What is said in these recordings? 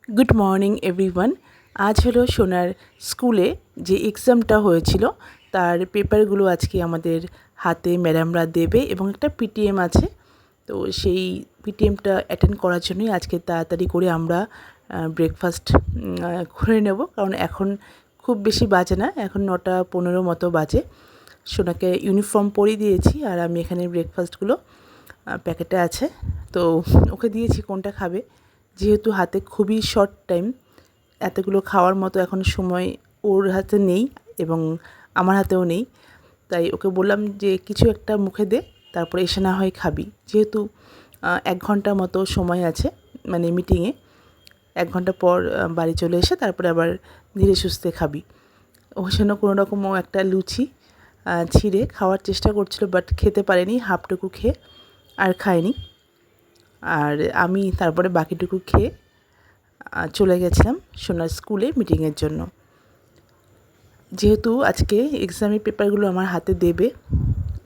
Good morning everyone. আজ হলো সোনার স্কুলে যে এক্সামটা হয়েছিল তার পেপারগুলো আজকে আমাদের হাতে ম্যাডামরা দেবে এবং একটা পিটিএম আছে। তো সেই পিটিএমটা অ্যাটেন্ড করার জন্যই আজকে তাড়াতাড়ি করে আমরা ব্রেকফাস্ট করে নেব, কারণ এখন খুব বেশি বাজে না, এখন 9:15 মতো বাজে। সোনাকে ইউনিফর্ম পরিয়ে দিয়েছি আর আমি এখানে ব্রেকফাস্টগুলো প্যাকেটে আছে, তো ওকে দিয়েছি কোনটা খাবে। যেহেতু হাতে খুবই শর্ট টাইম, এতগুলো খাওয়ার মতো এখন সময় ওর হাতে নেই এবং আমার হাতেও নেই, তাই ওকে বললাম যে কিছু একটা মুখে দে, তারপরে এসে না হয় খাবি। যেহেতু 1 ঘন্টা মতো সময় আছে, মানে মিটিংয়ে 1 ঘন্টা পর বাড়ি চলে এসে তারপরে আবার ধীরে সুস্থে খাবি। ওর জন্য কোনো রকম ও একটা লুচি ছিঁড়ে খাওয়ার চেষ্টা করছিল, বাট খেতে পারেনি, হাফটুকু খেয়ে আর খায়নি। আর আমি তারপরে বাকিটুকু খেয়ে চলে গেছিলাম সোনার স্কুলে মিটিংয়ের জন্য। যেহেতু আজকে এক্সামের পেপারগুলো আমার হাতে দেবে,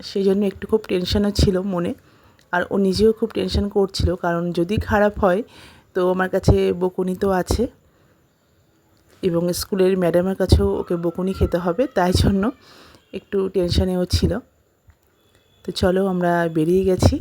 সেই জন্য একটু খুব টেনশনও ছিল মনে, আর ও নিজেও খুব টেনশন করছিল, কারণ যদি খারাপ হয় তো আমার কাছে বকুনি তো আছে এবং স্কুলের ম্যাডামের কাছেও ওকে বকুনি খেতে হবে, তাই জন্য একটু টেনশনেও ছিল। তো চলো আমরা বেরিয়ে গেছি।